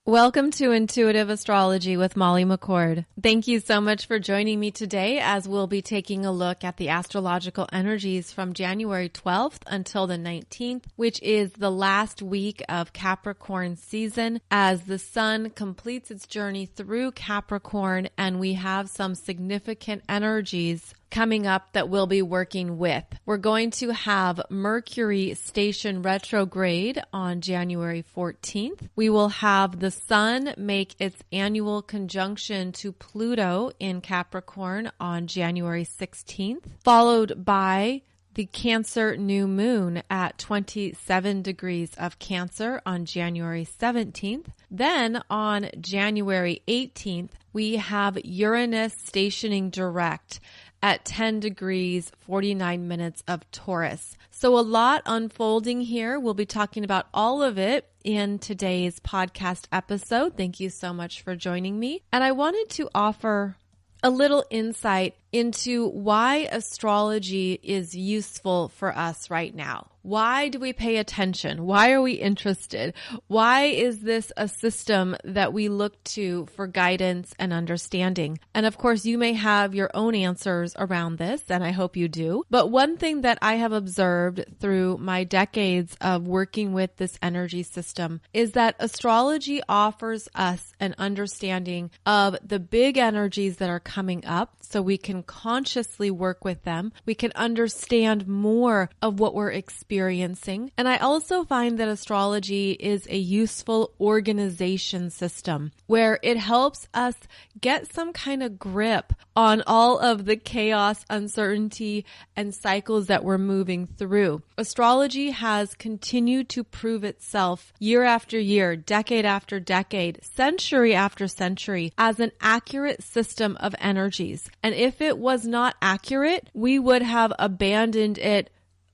Welcome to Intuitive Astrology with Molly McCord. Thank you so much for joining me today as we'll be taking a look at the astrological energies from January 12th until the 19th, which is the last week of Capricorn season as the sun completes its journey through Capricorn, and we have some significant energies coming up that we'll be working with. We're going to have Mercury station retrograde on January 14th. We will have the sun make its annual conjunction to Pluto in Capricorn on January 16th, followed by the Cancer new moon at 27 degrees of Cancer on January 17th. Then on January 18th, we have Uranus stationing direct at 10 degrees, 49 minutes of Taurus. So a lot unfolding here. We'll be talking about all of it in today's podcast episode. Thank you so much for joining me. And I wanted to offer a little insight into why astrology is useful for us right now. Why do we pay attention? Why are we interested? Why is this a system that we look to for guidance and understanding? And of course, you may have your own answers around this, and I hope you do. But one thing that I have observed through my decades of working with this energy system is that astrology offers us an understanding of the big energies that are coming up so we can consciously work with them. We can understand more of what we're experiencing. And I also find that astrology is a useful organization system where it helps us get some kind of grip on all of the chaos, uncertainty, and cycles that we're moving through. Astrology has continued to prove itself year after year, decade after decade, century after century as an accurate system of energies. And if it was not accurate, we would have abandoned it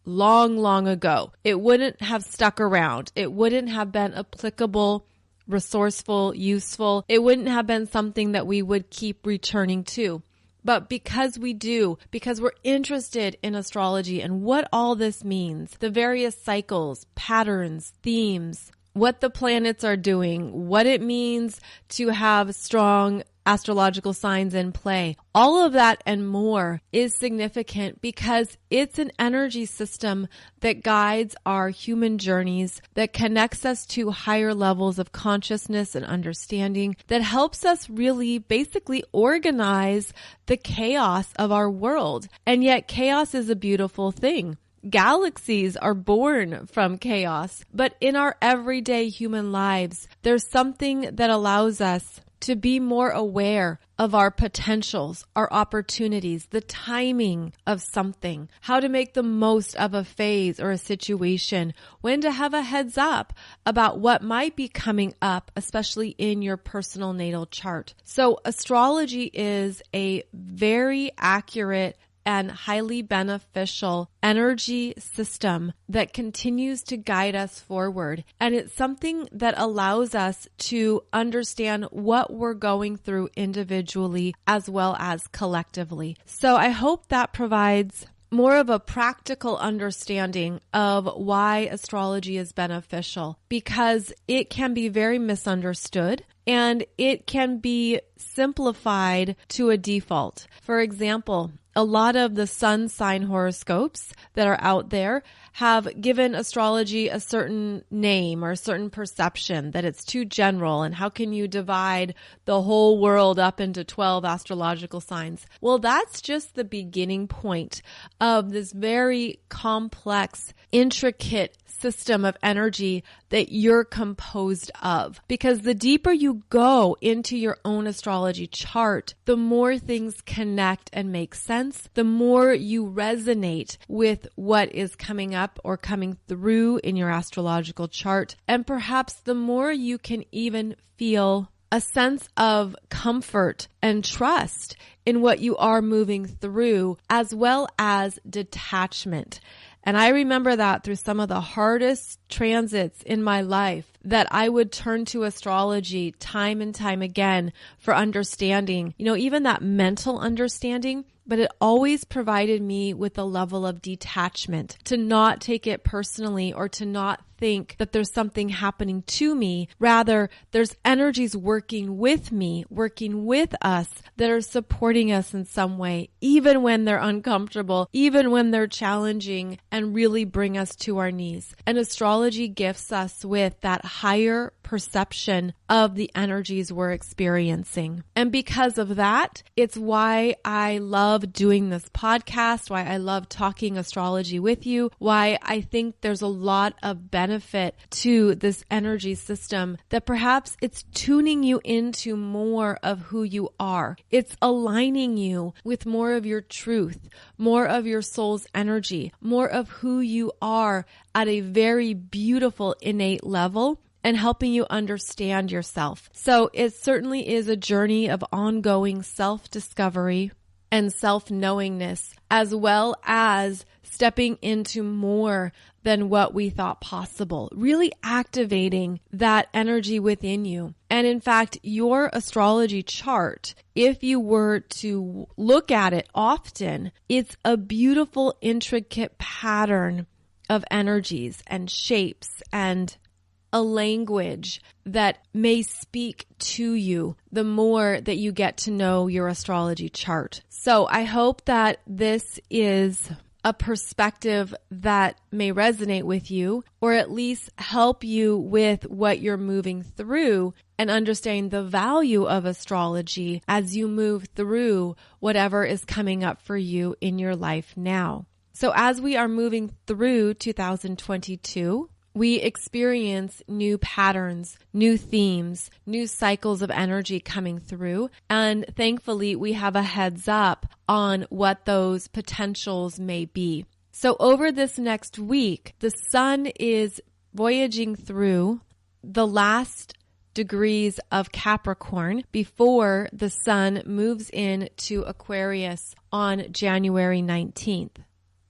long ago. It wouldn't have stuck around. It wouldn't have been applicable, resourceful, useful. It wouldn't have been something that we would keep returning to. But because we do, because we're interested in astrology and what all this means, the various cycles, patterns, themes, what the planets are doing, what it means to have strong astrological signs in play. All of that and more is significant because it's an energy system that guides our human journeys, that connects us to higher levels of consciousness and understanding, that helps us really basically organize the chaos of our world. And yet chaos is a beautiful thing. Galaxies are born from chaos, but in our everyday human lives, there's something that allows us to be more aware of our potentials, our opportunities, the timing of something, how to make the most of a phase or a situation, when to have a heads up about what might be coming up, especially in your personal natal chart. So astrology is a very accurate and highly beneficial energy system that continues to guide us forward. And it's something that allows us to understand what we're going through individually as well as collectively. So I hope that provides more of a practical understanding of why astrology is beneficial, because it can be very misunderstood and it can be simplified to a default. For example, a lot of the sun sign horoscopes that are out there have given astrology a certain name or a certain perception that it's too general, and how can you divide the whole world up into 12 astrological signs? Well, that's just the beginning point of this very complex, intricate system of energy that you're composed of. Because the deeper you go into your own astrology chart, the more things connect and make sense, the more you resonate with what is coming up or coming through in your astrological chart, and perhaps the more you can even feel a sense of comfort and trust in what you are moving through, as well as detachment. And I remember that through some of the hardest transits in my life, that I would turn to astrology time and time again for understanding, even that mental understanding, but it always provided me with a level of detachment, to not take it personally or to not think that there's something happening to me. Rather, there's energies working with me, working with us that are supporting us in some way, even when they're uncomfortable, even when they're challenging, and really bring us to our knees. And astrology gifts us with that higher perception of the energies we're experiencing. And because of that, it's why I love doing this podcast, why I love talking astrology with you, why I think there's a lot of benefit to this energy system, that perhaps it's tuning you into more of who you are. It's aligning you with more of your truth, more of your soul's energy, more of who you are at a very beautiful innate level, and helping you understand yourself. So it certainly is a journey of ongoing self-discovery and self-knowingness, as well as stepping into more than what we thought possible, really activating that energy within you. And in fact, your astrology chart, if you were to look at it often, it's a beautiful, intricate pattern of energies and shapes and a language that may speak to you the more that you get to know your astrology chart. So I hope that this is a perspective that may resonate with you, or at least help you with what you're moving through and understanding the value of astrology as you move through whatever is coming up for you in your life now. So as we are moving through 2022, we experience new patterns, new themes, new cycles of energy coming through. And thankfully, we have a heads up on what those potentials may be. So over this next week, the sun is voyaging through the last degrees of Capricorn before the sun moves into Aquarius on January 19th.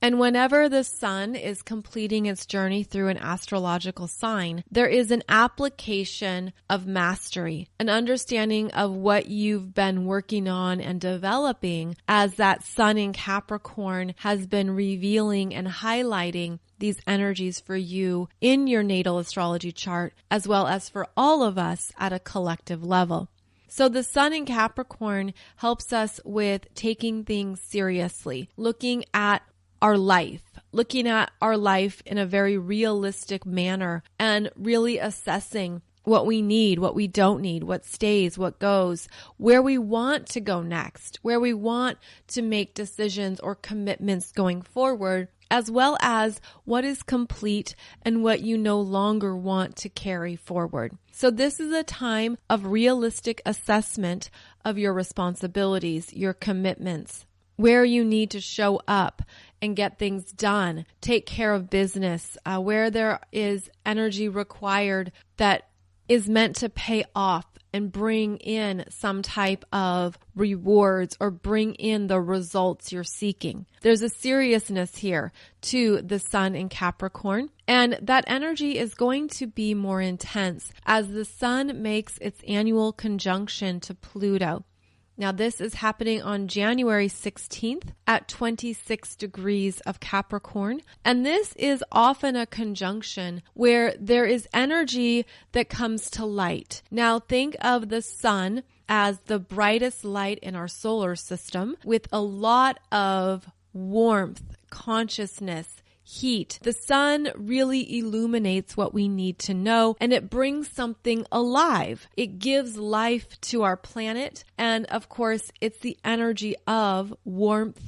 And whenever the sun is completing its journey through an astrological sign, there is an application of mastery, an understanding of what you've been working on and developing as that sun in Capricorn has been revealing and highlighting these energies for you in your natal astrology chart, as well as for all of us at a collective level. So the sun in Capricorn helps us with taking things seriously, looking at our life, looking at our life in a very realistic manner and really assessing what we need, what we don't need, what stays, what goes, where we want to go next, where we want to make decisions or commitments going forward, as well as what is complete and what you no longer want to carry forward. So this is a time of realistic assessment of your responsibilities, your commitments, where you need to show up and get things done, take care of business, where there is energy required that is meant to pay off and bring in some type of rewards or bring in the results you're seeking. There's a seriousness here to the sun in Capricorn, and that energy is going to be more intense as the sun makes its annual conjunction to Pluto. Now, this is happening on January 16th at 26 degrees of Capricorn. And this is often a conjunction where there is energy that comes to light. Now, think of the sun as the brightest light in our solar system with a lot of warmth, consciousness, heat. The sun really illuminates what we need to know, and it brings something alive. It gives life to our planet. And of course, it's the energy of warmth,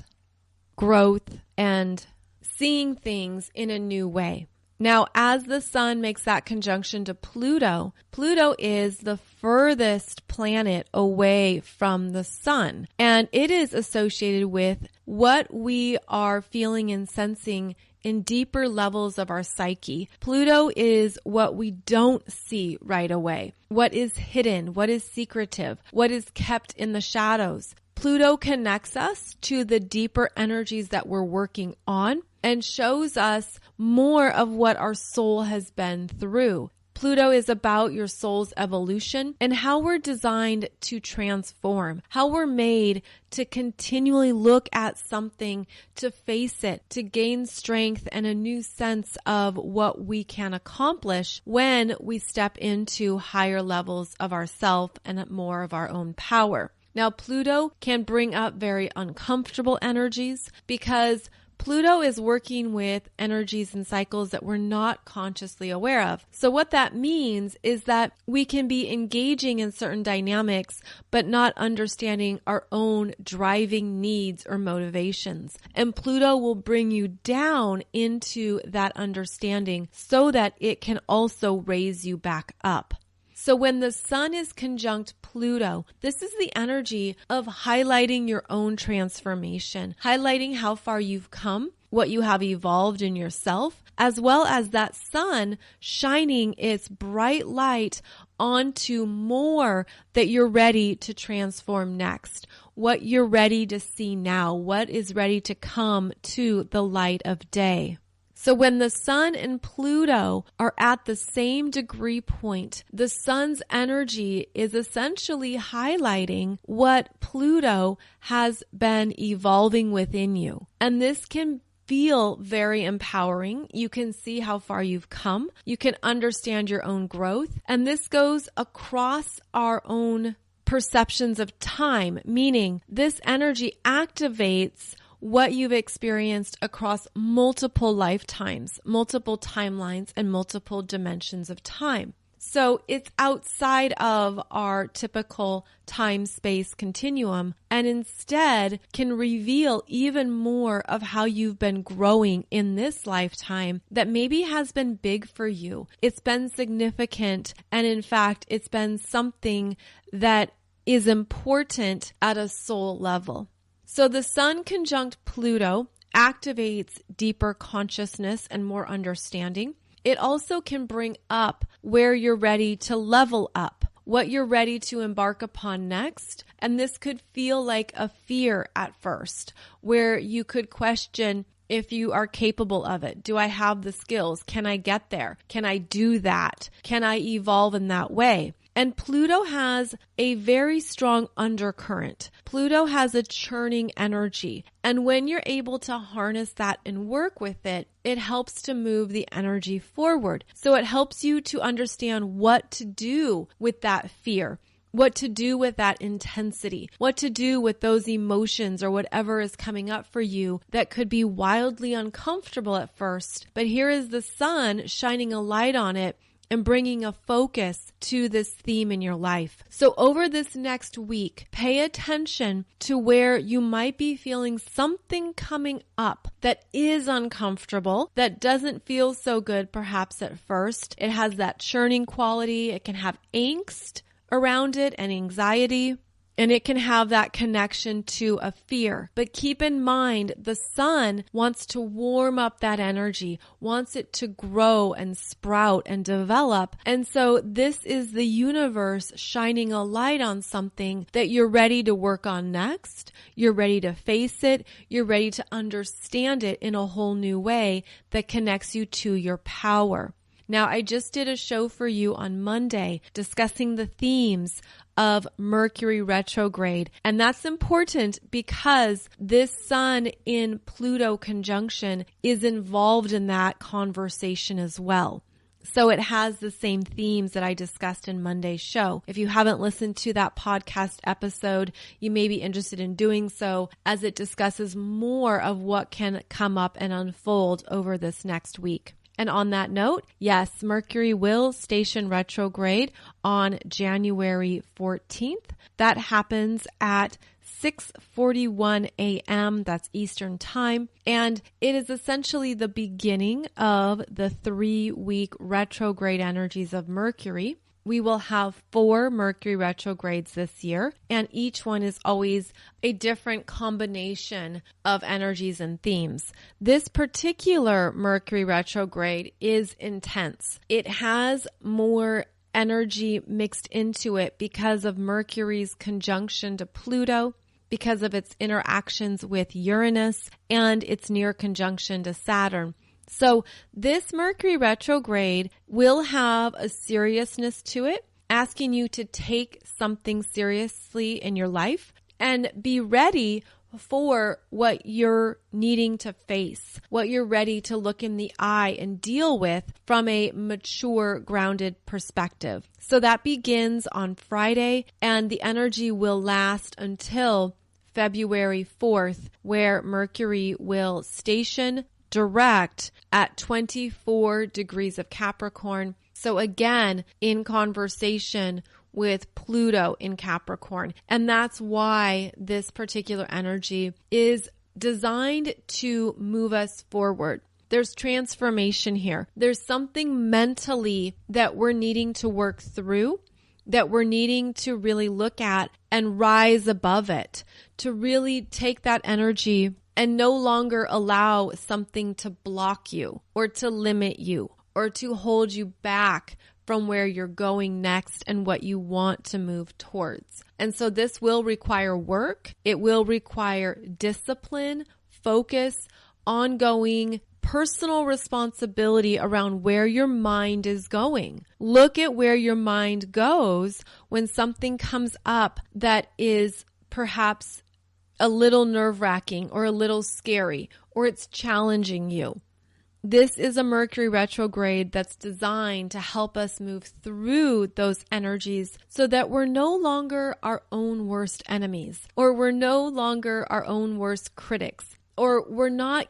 growth, and seeing things in a new way. Now, as the sun makes that conjunction to Pluto, Pluto is the furthest planet away from the sun, and it is associated with what we are feeling and sensing in deeper levels of our psyche. Pluto is what we don't see right away, what is hidden, what is secretive, what is kept in the shadows. Pluto connects us to the deeper energies that we're working on and shows us more of what our soul has been through. Pluto is about your soul's evolution and how we're designed to transform, how we're made to continually look at something, to face it, to gain strength and a new sense of what we can accomplish when we step into higher levels of ourself and more of our own power. Now, Pluto can bring up very uncomfortable energies because Pluto is working with energies and cycles that we're not consciously aware of. So what that means is that we can be engaging in certain dynamics, but not understanding our own driving needs or motivations. And Pluto will bring you down into that understanding so that it can also raise you back up. So when the sun is conjunct Pluto, this is the energy of highlighting your own transformation, highlighting how far you've come, what you have evolved in yourself, as well as that sun shining its bright light onto more that you're ready to transform next, what you're ready to see now, what is ready to come to the light of day. So when the sun and Pluto are at the same degree point, the sun's energy is essentially highlighting what Pluto has been evolving within you. And this can feel very empowering. You can see how far you've come. You can understand your own growth. And this goes across our own perceptions of time, meaning this energy activates what you've experienced across multiple lifetimes, multiple timelines, and multiple dimensions of time. So it's outside of our typical time-space continuum and instead can reveal even more of how you've been growing in this lifetime that maybe has been big for you. It's been significant, and in fact, it's been something that is important at a soul level. So the sun conjunct Pluto activates deeper consciousness and more understanding. It also can bring up where you're ready to level up, what you're ready to embark upon next. And this could feel like a fear at first, where you could question if you are capable of it. Do I have the skills? Can I get there? Can I do that? Can I evolve in that way? And Pluto has a very strong undercurrent. Pluto has a churning energy. And when you're able to harness that and work with it, it helps to move the energy forward. So it helps you to understand what to do with that fear, what to do with that intensity, what to do with those emotions or whatever is coming up for you that could be wildly uncomfortable at first. But here is the sun shining a light on it and bringing a focus to this theme in your life. So over this next week, pay attention to where you might be feeling something coming up that is uncomfortable, that doesn't feel so good perhaps at first. It has that churning quality. It can have angst around it and anxiety. And it can have that connection to a fear. But keep in mind, the sun wants to warm up that energy, wants it to grow and sprout and develop. And so this is the universe shining a light on something that you're ready to work on next. You're ready to face it. You're ready to understand it in a whole new way that connects you to your power. Now, I just did a show for you on Monday discussing the themes of Mercury retrograde. And that's important because this sun in Pluto conjunction is involved in that conversation as well. So it has the same themes that I discussed in Monday's show. If you haven't listened to that podcast episode, you may be interested in doing so as it discusses more of what can come up and unfold over this next week. And on that note, yes, Mercury will station retrograde on January 14th. That happens at 6:41 a.m. That's Eastern time. And it is essentially the beginning of the 3-week retrograde energies of Mercury. We will have 4 Mercury retrogrades this year, and each one is always a different combination of energies and themes. This particular Mercury retrograde is intense. It has more energy mixed into it because of Mercury's conjunction to Pluto, because of its interactions with Uranus, and its near conjunction to Saturn. So this Mercury retrograde will have a seriousness to it, asking you to take something seriously in your life and be ready for what you're needing to face, what you're ready to look in the eye and deal with from a mature, grounded perspective. So that begins on Friday, and the energy will last until February 4th, where Mercury will station direct at 24 degrees of Capricorn. So again, in conversation with Pluto in Capricorn. And that's why this particular energy is designed to move us forward. There's transformation here. There's something mentally that we're needing to work through, that we're needing to really look at and rise above it, to really take that energy and no longer allow something to block you or to limit you or to hold you back from where you're going next and what you want to move towards. And so this will require work. It will require discipline, focus, ongoing personal responsibility around where your mind is going. Look at where your mind goes when something comes up that is perhaps a little nerve-wracking or a little scary, or it's challenging you. This is a Mercury retrograde that's designed to help us move through those energies so that we're no longer our own worst enemies, or we're no longer our own worst critics, or we're not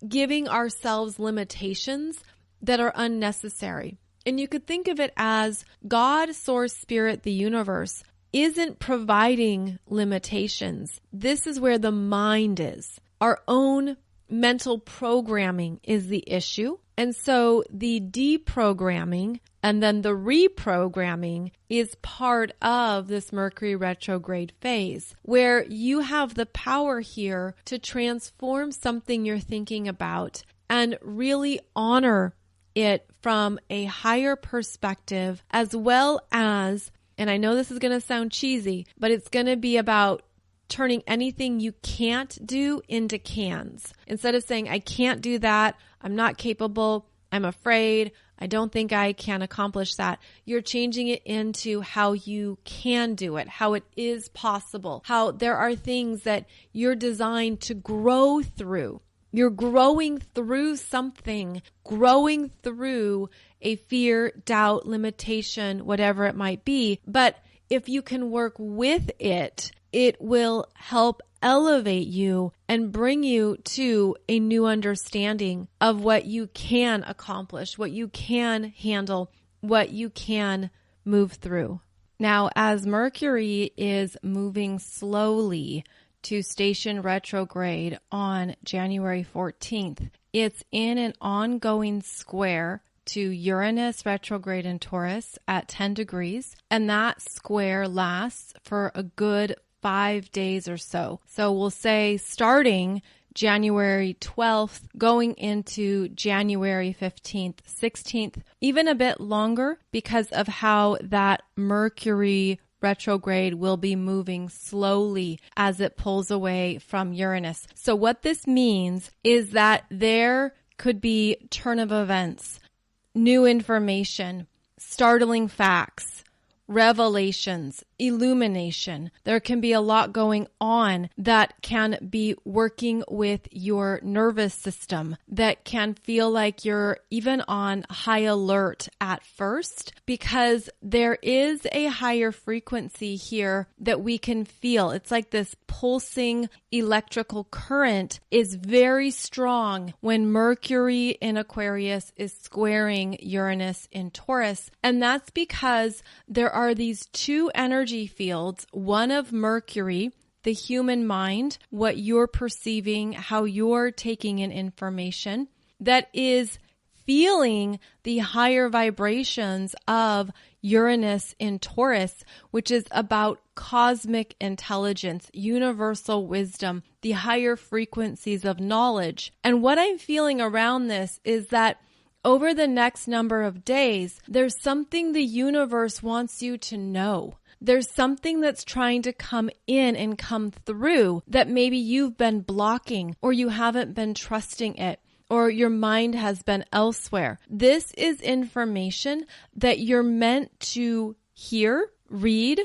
giving ourselves limitations that are unnecessary. And you could think of it as God, Source, Spirit, the universe isn't providing limitations. This is where the mind is. Our own mental programming is the issue. And so the deprogramming and then the reprogramming is part of this Mercury retrograde phase, where you have the power here to transform something you're thinking about and really honor it from a higher perspective, as well as, and I know this is going to sound cheesy, but it's going to be about turning anything you can't do into cans. Instead of saying, I can't do that, I'm not capable, I'm afraid, I don't think I can accomplish that, you're changing it into how you can do it, how it is possible, how there are things that you're designed to grow through. You're growing through something, growing through a fear, doubt, limitation, whatever it might be. But if you can work with it, it will help elevate you and bring you to a new understanding of what you can accomplish, what you can handle, what you can move through. Now, as Mercury is moving slowly to station retrograde on January 14th, it's in an ongoing square to Uranus retrograde in Taurus at 10 degrees, and that square lasts for a good 5 days or so. So we'll say starting January 12th, going into January 15th, 16th, even a bit longer because of how that Mercury retrograde will be moving slowly as it pulls away from Uranus. So what this means is that there could be turn of events, new information, startling facts, revelations, illumination. There can be a lot going on that can be working with your nervous system, that can feel like you're even on high alert at first, because there is a higher frequency here that we can feel. It's like this pulsing electrical current is very strong when Mercury in Aquarius is squaring Uranus in Taurus. And that's because there are these two energy fields, one of Mercury, the human mind, what you're perceiving, how you're taking in information, that is feeling the higher vibrations of Uranus in Taurus, which is about cosmic intelligence, universal wisdom, the higher frequencies of knowledge. And what I'm feeling around this is that over the next number of days, there's something the universe wants you to know. There's something that's trying to come in and come through that maybe you've been blocking, or you haven't been trusting it, or your mind has been elsewhere. This is information that you're meant to hear, read,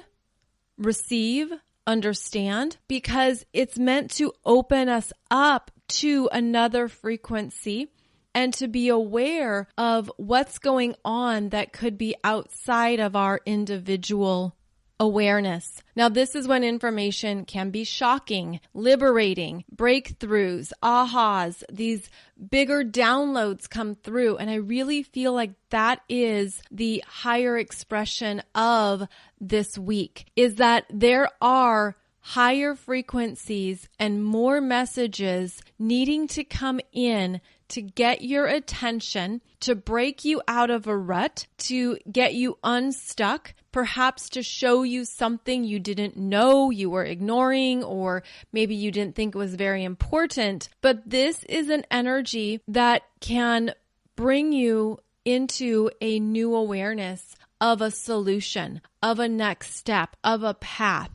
receive, understand, because it's meant to open us up to another frequency and to be aware of what's going on that could be outside of our individual awareness. Now, this is when information can be shocking, liberating, breakthroughs, ahas, these bigger downloads come through. And I really feel like that is the higher expression of this week, is that there are higher frequencies and more messages needing to come in to get your attention, to break you out of a rut, to get you unstuck, perhaps to show you something you didn't know you were ignoring, or maybe you didn't think it was very important. But this is an energy that can bring you into a new awareness of a solution, of a next step, of a path.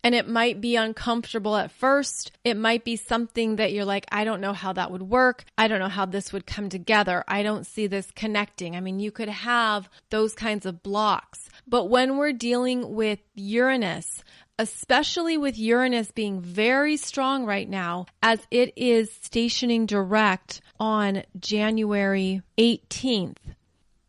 And it might be uncomfortable at first. It might be something that you're like, I don't know how that would work. I don't know how this would come together. I don't see this connecting. I mean, you could have those kinds of blocks. But when we're dealing with Uranus, especially with Uranus being very strong right now, as it is stationing direct on January 18th,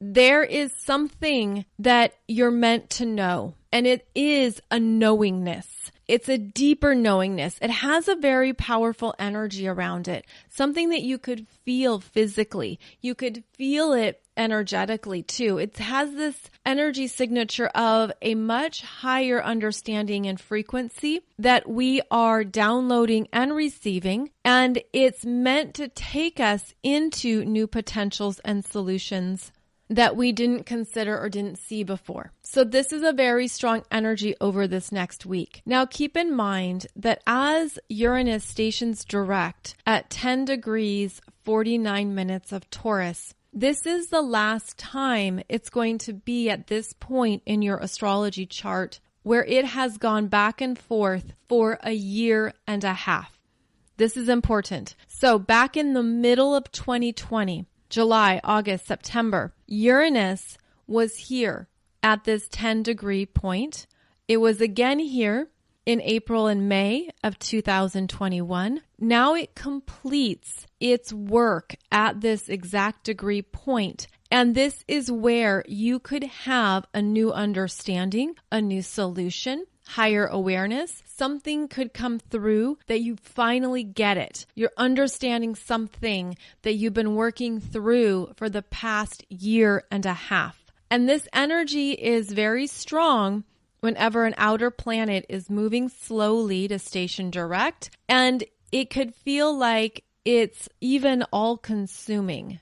there is something that you're meant to know. And it is a knowingness. It's a deeper knowingness. It has a very powerful energy around it, something that you could feel physically. You could feel it energetically too. It has this energy signature of a much higher understanding and frequency that we are downloading and receiving. And it's meant to take us into new potentials and solutions that we didn't consider or didn't see before. So this is a very strong energy over this next week. Now keep in mind that as Uranus stations direct at 10 degrees 49 minutes of Taurus, this is the last time it's going to be at this point in your astrology chart where it has gone back and forth for a year and a half. This is important. So back in the middle of 2020, July, August, September, Uranus was here at this 10-degree point. It was again here in April and May of 2021. Now it completes its work at this exact degree point. And this is where you could have a new understanding, a new solution, higher awareness. Something could come through that you finally get it. You're understanding something that you've been working through for the past year and a half. And this energy is very strong whenever an outer planet is moving slowly to station direct. And it could feel like it's even all-consuming.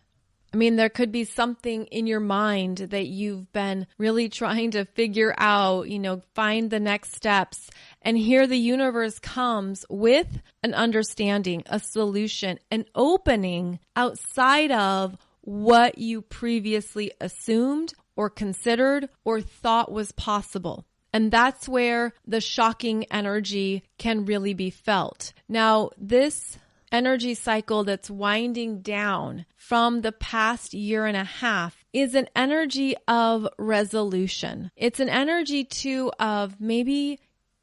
I mean, there could be something in your mind that you've been really trying to figure out, find the next steps. And here the universe comes with an understanding, a solution, an opening outside of what you previously assumed or considered or thought was possible. And that's where the shocking energy can really be felt. Now, this energy cycle that's winding down from the past year and a half is an energy of resolution. It's an energy too of maybe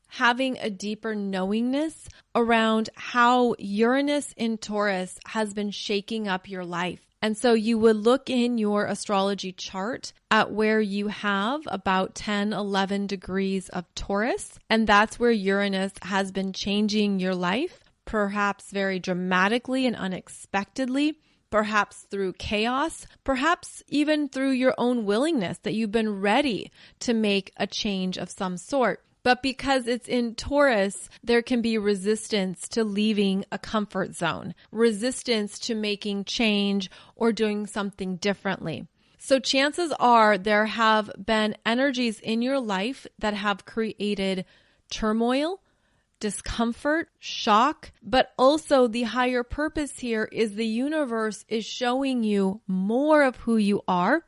having a deeper knowingness around how Uranus in Taurus has been shaking up your life. And so you would look in your astrology chart at where you have about 10, 11 degrees of Taurus, and that's where Uranus has been changing your life. Perhaps very dramatically and unexpectedly, perhaps through chaos, perhaps even through your own willingness that you've been ready to make a change of some sort. But because it's in Taurus, there can be resistance to leaving a comfort zone, resistance to making change or doing something differently. So chances are there have been energies in your life that have created turmoil, discomfort, shock, but also the higher purpose here is the universe is showing you more of who you are,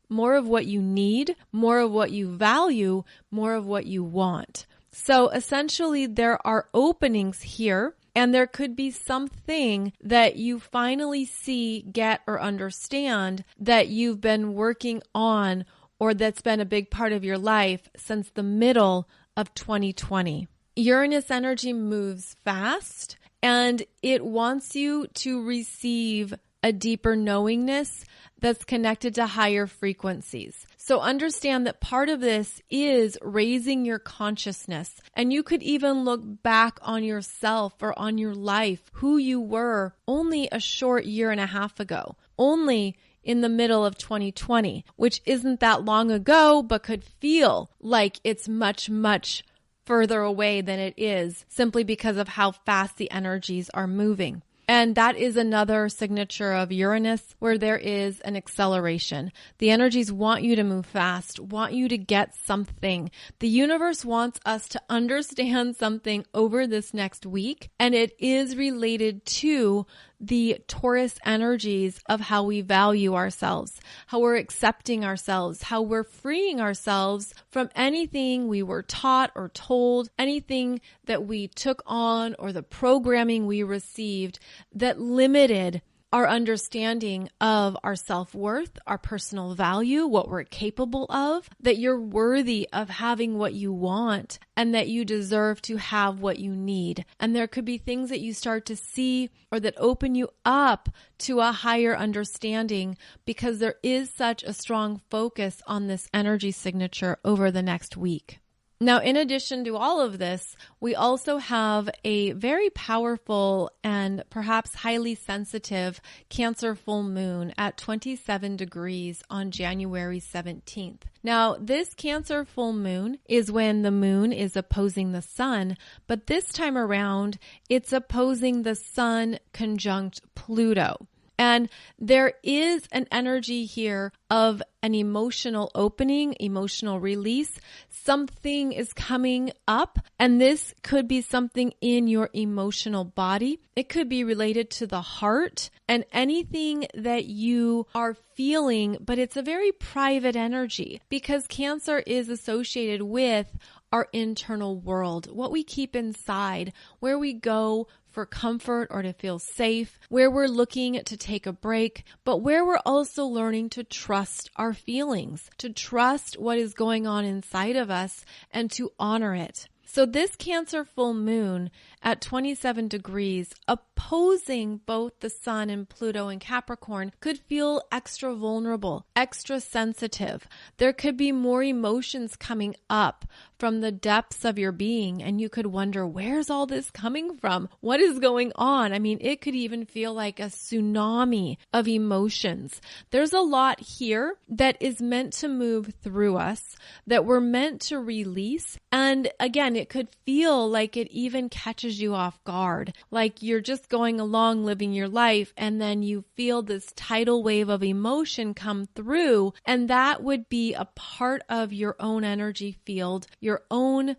more of what you need, more of what you value, more of what you want. So essentially there are openings here And there could be something that you finally see, get, or understand that you've been working on or that's been a big part of your life since the middle of 2020. Uranus energy moves fast and it wants you to receive a deeper knowingness that's connected to higher frequencies. So understand that part of this is raising your consciousness. And you could even look back on yourself or on your life, who you were only a short year and a half ago, only in the middle of 2020, which isn't that long ago, but could feel like it's much, much further away than it is simply because of how fast the energies are moving. And that is another signature of Uranus where there is an acceleration. The energies want you to move fast, want you to get something. The universe wants us to understand something over this next week, and it is related to the Taurus energies of how we value ourselves, how we're accepting ourselves, how we're freeing ourselves from anything we were taught or told, anything that we took on or the programming we received that limited our understanding of our self-worth, our personal value, what we're capable of, that you're worthy of having what you want and that you deserve to have what you need. And there could be things that you start to see or that open you up to a higher understanding because there is such a strong focus on this energy signature over the next week. Now, in addition to all of this, we also have a very powerful and perhaps highly sensitive Cancer full moon at 27 degrees on January 17th. Now, this Cancer full moon is when the moon is opposing the sun, but this time around, it's opposing the sun conjunct Pluto. And there is an energy here of an emotional opening, emotional release. Something is coming up, and this could be something in your emotional body. It could be related to the heart and anything that you are feeling, but it's a very private energy because Cancer is associated with our internal world, what we keep inside, where we go for comfort or to feel safe, where we're looking to take a break, but where we're also learning to trust our feelings, to trust what is going on inside of us and to honor it. So this Cancer full moon at 27 degrees opposing both the sun and Pluto and Capricorn could feel extra vulnerable, extra sensitive. There could be more emotions coming up from the depths of your being, and you could wonder, where's all this coming from? What is going on? I mean, it could even feel like a tsunami of emotions. There's a lot here that is meant to move through us, that we're meant to release. And again, it could feel like it even catches you off guard, like you're just going along living your life and then you feel this tidal wave of emotion come through, and that would be a part of your own energy field, your own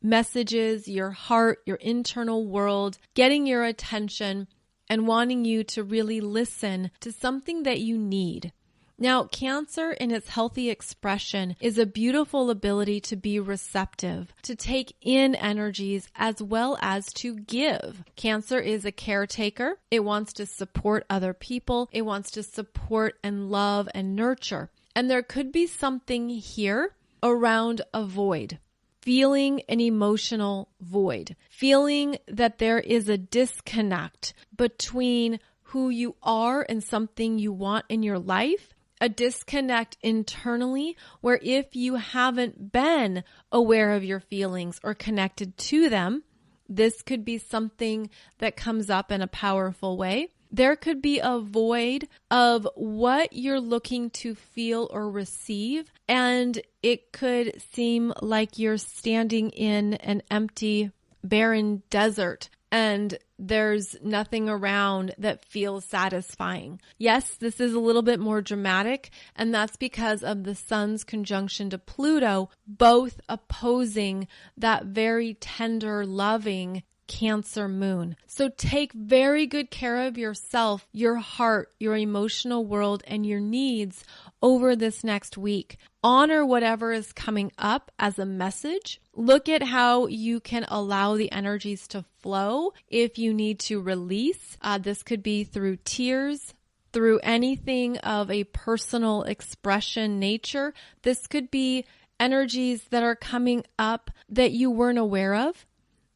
messages, your heart, your internal world, getting your attention and wanting you to really listen to something that you need. Now, Cancer in its healthy expression is a beautiful ability to be receptive, to take in energies as well as to give. Cancer is a caretaker. It wants to support other people. It wants to support and love and nurture. And there could be something here around a void. Feeling an emotional void. Feeling that there is a disconnect between who you are and something you want in your life. A disconnect internally where if you haven't been aware of your feelings or connected to them, this could be something that comes up in a powerful way. There could be a void of what you're looking to feel or receive, and it could seem like you're standing in an empty, barren desert and there's nothing around that feels satisfying. Yes, this is a little bit more dramatic, and that's because of the sun's conjunction to Pluto, both opposing that very tender, loving Cancer moon. So take very good care of yourself, your heart, your emotional world, and your needs over this next week. Honor whatever is coming up as a message. Look at how you can allow the energies to flow. If you need to release, this could be through tears, through anything of a personal expression nature. This could be energies that are coming up that you weren't aware of.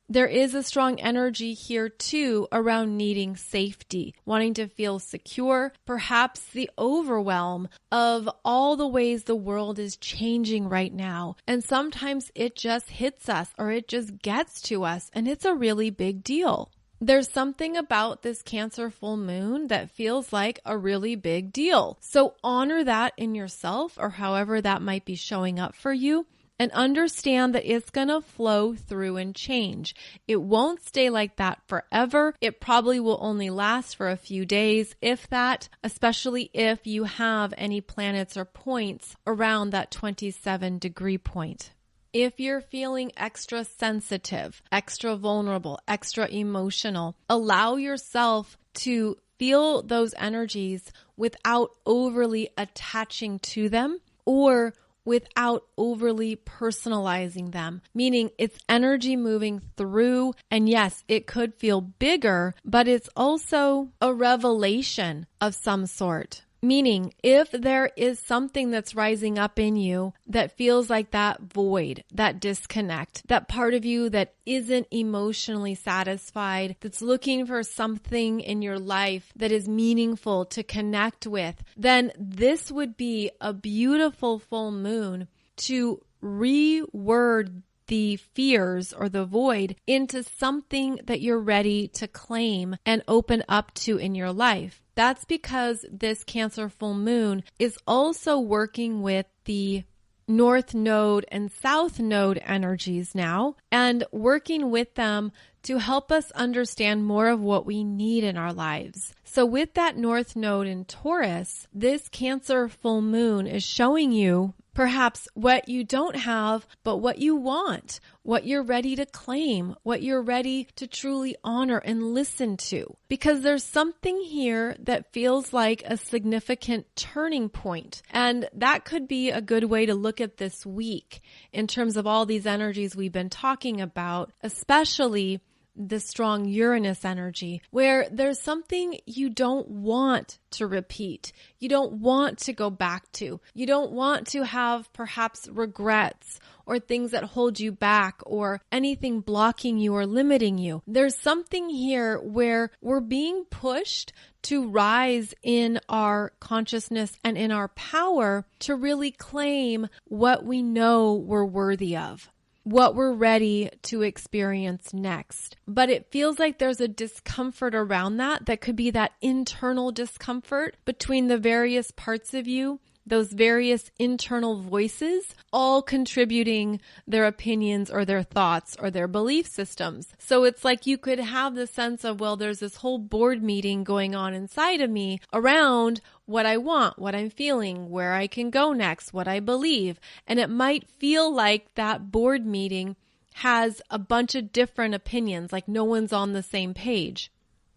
There is a strong energy here too around needing safety, wanting to feel secure, perhaps the overwhelm of all the ways the world is changing right now. And sometimes it just hits us or it just gets to us, and it's a really big deal. There's something about this Cancer full moon that feels like a really big deal. So honor that in yourself, or however that might be showing up for you. And understand that it's going to flow through and change. It won't stay like that forever. It probably will only last for a few days, if that, especially if you have any planets or points around that 27-degree point. If you're feeling extra sensitive, extra vulnerable, extra emotional, allow yourself to feel those energies without overly attaching to them or without overly personalizing them, meaning it's energy moving through. And yes, it could feel bigger, but it's also a revelation of some sort. Meaning, if there is something that's rising up in you that feels like that void, that disconnect, that part of you that isn't emotionally satisfied, that's looking for something in your life that is meaningful to connect with, then this would be a beautiful full moon to reword the fears or the void into something that you're ready to claim and open up to in your life. That's because this Cancer full moon is also working with the North Node and South Node energies now, and working with them to help us understand more of what we need in our lives. So with that North Node in Taurus, this Cancer full moon is showing you perhaps what you don't have, but what you want, what you're ready to claim, what you're ready to truly honor and listen to. Because there's something here that feels like a significant turning point. And that could be a good way to look at this week in terms of all these energies we've been talking about, especially the strong Uranus energy, where there's something you don't want to repeat. You don't want to go back to. You don't want to have perhaps regrets or things that hold you back or anything blocking you or limiting you. There's something here where we're being pushed to rise in our consciousness and in our power to really claim what we know we're worthy of, what we're ready to experience next. But it feels like there's a discomfort around that could be that internal discomfort between the various parts of you, those various internal voices, all contributing their opinions or their thoughts or their belief systems. So it's like you could have the sense of, well, there's this whole board meeting going on inside of me around what I want, what I'm feeling, where I can go next, what I believe. And it might feel like that board meeting has a bunch of different opinions, like no one's on the same page.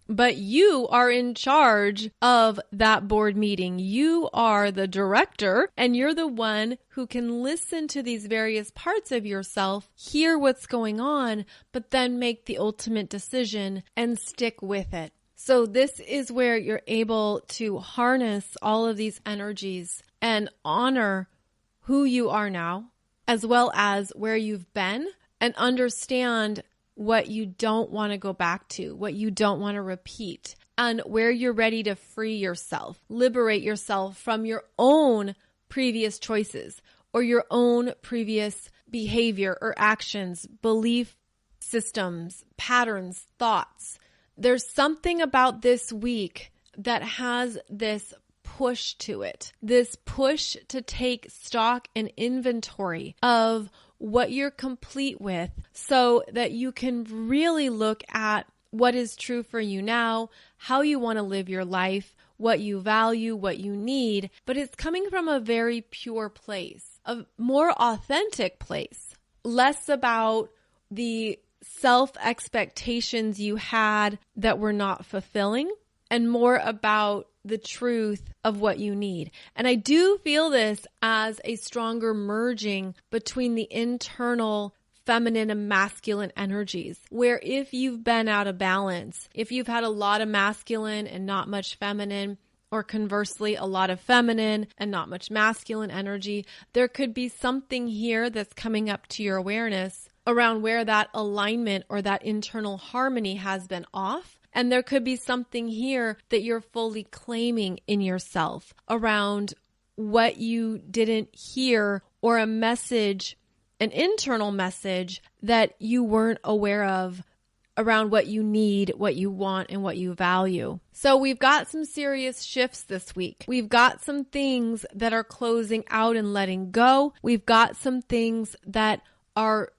But you are in charge of that board meeting. You are the director, and you're the one who can listen to these various parts of yourself, hear what's going on, but then make the ultimate decision and stick with it. So this is where you're able to harness all of these energies and honor who you are now, as well as where you've been, and understand what you don't want to go back to, what you don't want to repeat, and where you're ready to free yourself, liberate yourself from your own previous choices or your own previous behavior or actions, belief systems, patterns, thoughts. There's something about this week that has this push to it, this push to take stock and inventory of what you're complete with so that you can really look at what is true for you now, how you want to live your life, what you value, what you need. But it's coming from a very pure place, a more authentic place, less about the self-expectations you had that were not fulfilling, and more about the truth of what you need. And I do feel this as a stronger merging between the internal feminine and masculine energies, where if you've been out of balance, if you've had a lot of masculine and not much feminine, or conversely, a lot of feminine and not much masculine energy, there could be something here that's coming up to your awareness around where that alignment or that internal harmony has been off. And there could be something here that you're fully claiming in yourself around what you didn't hear, or a message, an internal message that you weren't aware of around what you need, what you want, and what you value. So we've got some serious shifts this week. We've got some things that are closing out and letting go. We've got some things that are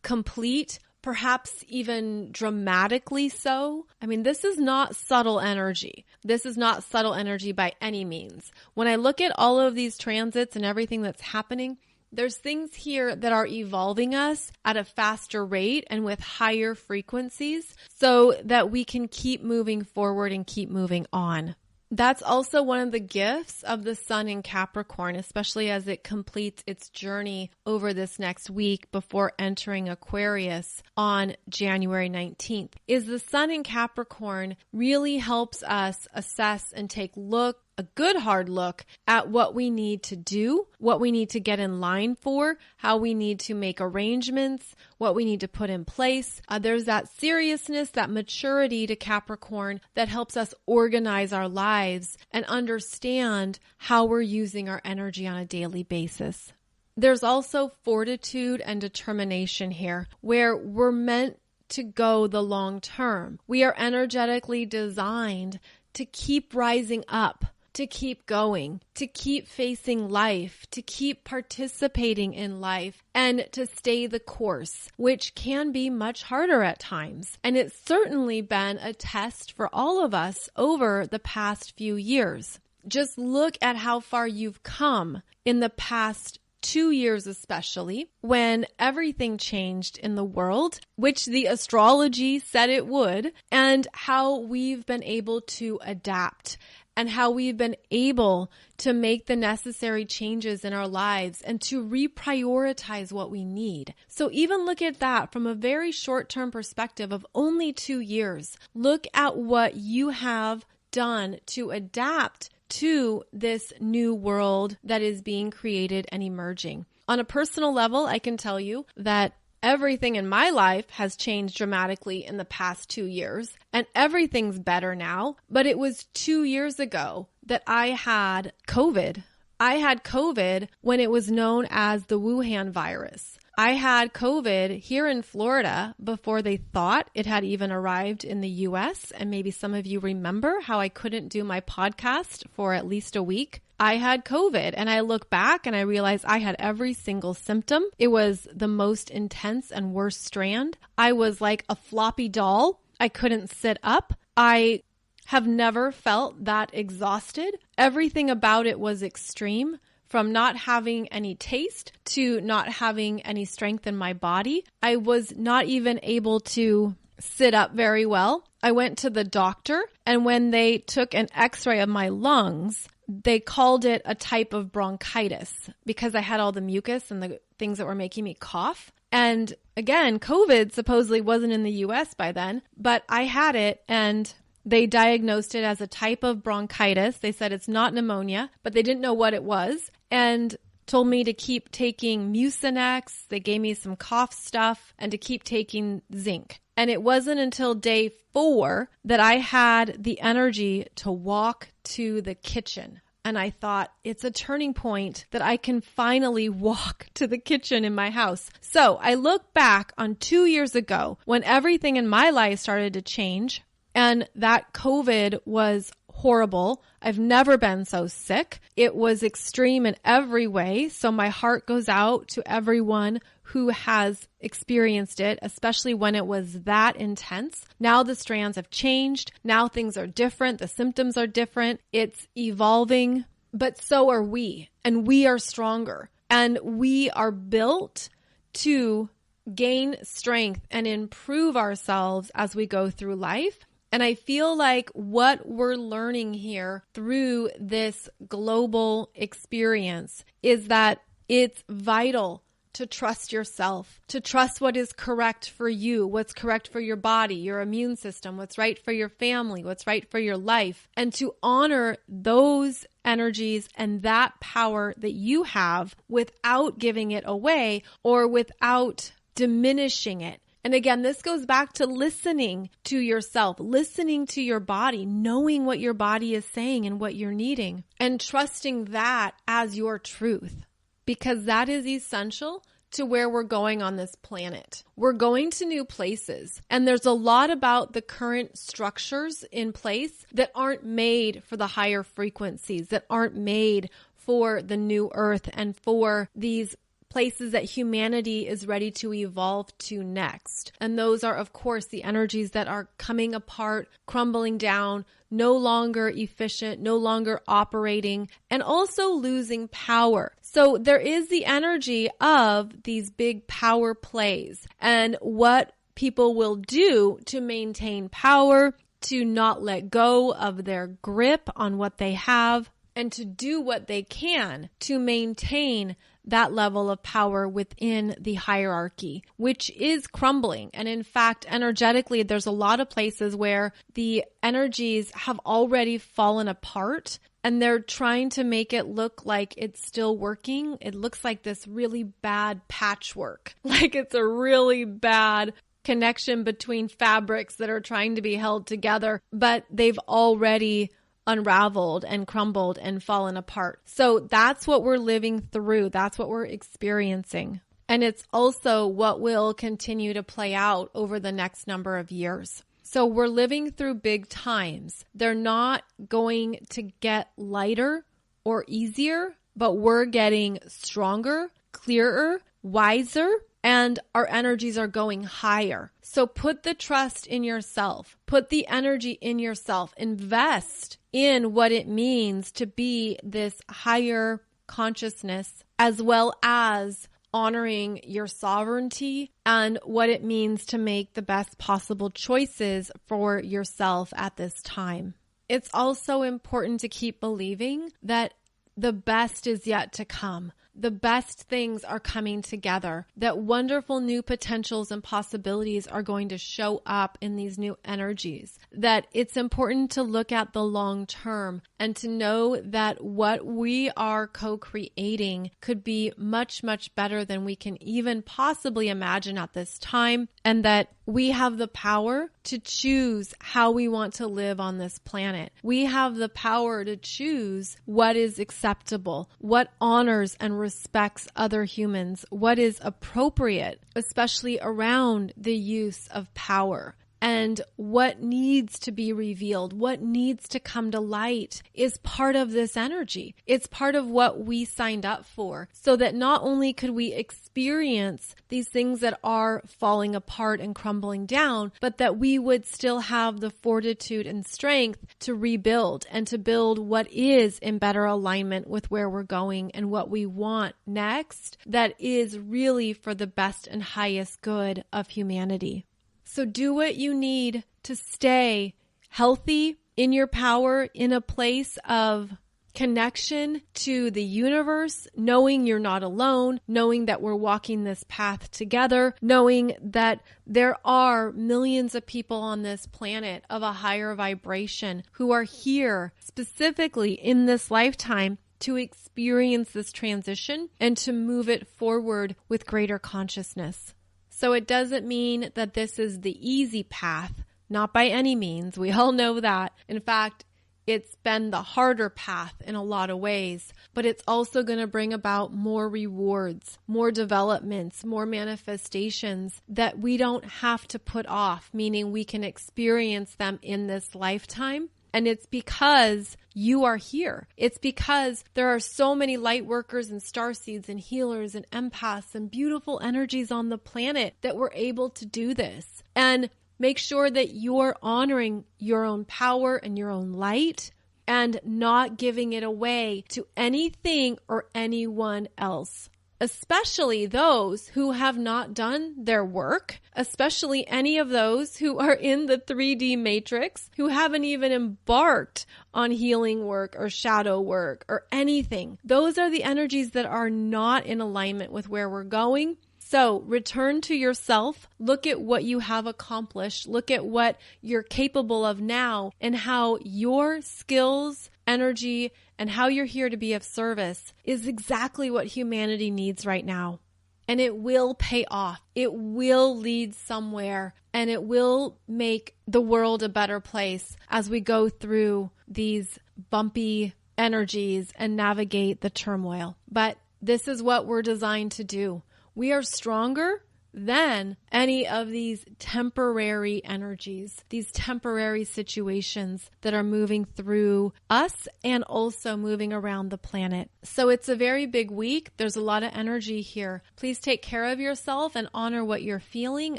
complete, perhaps even dramatically so. I mean, this is not subtle energy. This is not subtle energy by any means. When I look at all of these transits and everything that's happening, there's things here that are evolving us at a faster rate and with higher frequencies so that we can keep moving forward and keep moving on. That's also one of the gifts of the sun in Capricorn, especially as it completes its journey over this next week before entering Aquarius on January 19th, is the sun in Capricorn really helps us assess and take a good hard look at what we need to do, what we need to get in line for, how we need to make arrangements, what we need to put in place. There's that seriousness, that maturity to Capricorn that helps us organize our lives and understand how we're using our energy on a daily basis. There's also fortitude and determination here, where we're meant to go the long term. We are energetically designed to keep rising up, to keep going, to keep facing life, to keep participating in life, and to stay the course, which can be much harder at times. And it's certainly been a test for all of us over the past few years. Just look at how far you've come in the past 2 years, especially when everything changed in the world, which the astrology said it would, and how we've been able to adapt and how we've been able to make the necessary changes in our lives and to reprioritize what we need. So even look at that from a very short-term perspective of only 2 years. Look at what you have done to adapt to this new world that is being created and emerging. On a personal level, I can tell you that everything in my life has changed dramatically in the past 2 years, and everything's better now. But it was 2 years ago that I had COVID. I had COVID when it was known as the Wuhan virus. I had COVID here in Florida before they thought it had even arrived in the US. And maybe some of you remember how I couldn't do my podcast for at least a week. I had COVID, and I look back and I realize I had every single symptom. It was the most intense and worst strand. I was like a floppy doll. I couldn't sit up. I have never felt that exhausted. Everything about it was extreme. From not having any taste to not having any strength in my body. I was not even able to sit up very well. I went to the doctor, and when they took an x-ray of my lungs, they called it a type of bronchitis because I had all the mucus and the things that were making me cough. And again, COVID supposedly wasn't in the US by then, but I had it, and they diagnosed it as a type of bronchitis. They said it's not pneumonia, but they didn't know what it was, and told me to keep taking Mucinex. They gave me some cough stuff and to keep taking zinc. And it wasn't until day 4 that I had the energy to walk to the kitchen. And I thought, it's a turning point that I can finally walk to the kitchen in my house. So I look back on 2 years ago when everything in my life started to change, and that COVID was horrible. I've never been so sick. It was extreme in every way. So my heart goes out to everyone who has experienced it, especially when it was that intense. Now the strands have changed. Now things are different. The symptoms are different. It's evolving, but so are we. And we are stronger. And we are built to gain strength and improve ourselves as we go through life. And I feel like what we're learning here through this global experience is that it's vital to trust yourself, to trust what is correct for you, what's correct for your body, your immune system, what's right for your family, what's right for your life, and to honor those energies and that power that you have without giving it away or without diminishing it. And again, this goes back to listening to yourself, listening to your body, knowing what your body is saying and what you're needing, and trusting that as your truth, because that is essential to where we're going on this planet. We're going to new places, and there's a lot about the current structures in place that aren't made for the higher frequencies, that aren't made for the new earth and for these places that humanity is ready to evolve to next. And those are, of course, the energies that are coming apart, crumbling down, no longer efficient, no longer operating, and also losing power. So there is the energy of these big power plays and what people will do to maintain power, to not let go of their grip on what they have, and to do what they can to maintain that level of power within the hierarchy, which is crumbling. And in fact, energetically, there's a lot of places where the energies have already fallen apart and they're trying to make it look like it's still working. It looks like this really bad patchwork, like it's a really bad connection between fabrics that are trying to be held together, but they've already unraveled and crumbled and fallen apart. So that's what we're living through. That's what we're experiencing. And it's also what will continue to play out over the next number of years. So we're living through big times. They're not going to get lighter or easier, but we're getting stronger, clearer, wiser, and our energies are going higher. So put the trust in yourself. Put the energy in yourself. Invest in what it means to be this higher consciousness, as well as honoring your sovereignty and what it means to make the best possible choices for yourself at this time. It's also important to keep believing that the best is yet to come. The best things are coming together, that wonderful new potentials and possibilities are going to show up in these new energies, that it's important to look at the long term and to know that what we are co-creating could be much, much better than we can even possibly imagine at this time, and that we have the power to choose how we want to live on this planet. We have the power to choose what is acceptable, what honors and respects other humans, what is appropriate, especially around the use of power. And what needs to be revealed, what needs to come to light is part of this energy. It's part of what we signed up for, so that not only could we experience these things that are falling apart and crumbling down, but that we would still have the fortitude and strength to rebuild and to build what is in better alignment with where we're going and what we want next, that is really for the best and highest good of humanity. So do what you need to stay healthy, in your power, in a place of connection to the universe, knowing you're not alone, knowing that we're walking this path together, knowing that there are millions of people on this planet of a higher vibration who are here specifically in this lifetime to experience this transition and to move it forward with greater consciousness. So it doesn't mean that this is the easy path, not by any means. We all know that. In fact, it's been the harder path in a lot of ways, but it's also going to bring about more rewards, more developments, more manifestations that we don't have to put off, meaning we can experience them in this lifetime. And it's because you are here. It's because there are so many light workers and starseeds and healers and empaths and beautiful energies on the planet that we're able to do this. And make sure that you're honoring your own power and your own light and not giving it away to anything or anyone else. especially those who have not done their work, especially any of those who are in the 3D matrix, who haven't even embarked on healing work or shadow work or anything. Those are the energies that are not in alignment with where we're going. So return to yourself, look at what you have accomplished, look at what you're capable of now, and how your skills, energy, and how you're here to be of service is exactly what humanity needs right now. And it will pay off. It will lead somewhere, and it will make the world a better place as we go through these bumpy energies and navigate the turmoil. But this is what we're designed to do. We are stronger than any of these temporary energies, these temporary situations that are moving through us and also moving around the planet. So it's a very big week. There's a lot of energy here. Please take care of yourself and honor what you're feeling,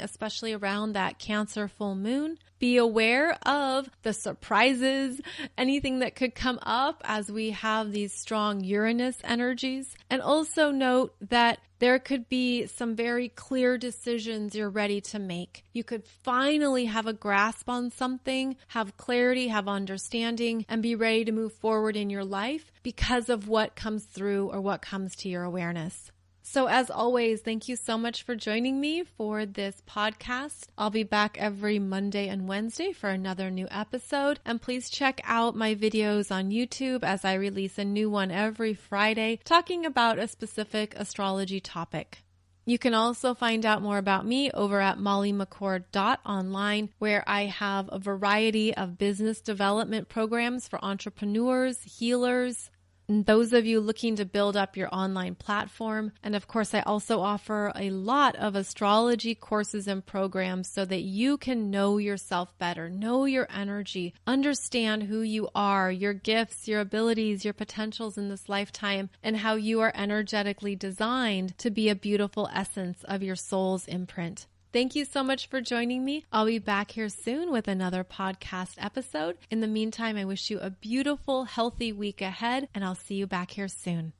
especially around that Cancer full moon. Be aware of the surprises, anything that could come up as we have these strong Uranus energies. And also note that there could be some very clear decisions you're ready to make. You could finally have a grasp on something, have clarity, have understanding, and be ready to move forward in your life because of what comes through or what comes to your awareness. So as always, thank you so much for joining me for this podcast. I'll be back every Monday and Wednesday for another new episode. And please check out my videos on YouTube as I release a new one every Friday talking about a specific astrology topic. You can also find out more about me over at mollymccord.online, where I have a variety of business development programs for entrepreneurs, healers, and those of you looking to build up your online platform. And of course, I also offer a lot of astrology courses and programs so that you can know yourself better, know your energy, understand who you are, your gifts, your abilities, your potentials in this lifetime, and how you are energetically designed to be a beautiful essence of your soul's imprint. Thank you so much for joining me. I'll be back here soon with another podcast episode. In the meantime, I wish you a beautiful, healthy week ahead, and I'll see you back here soon.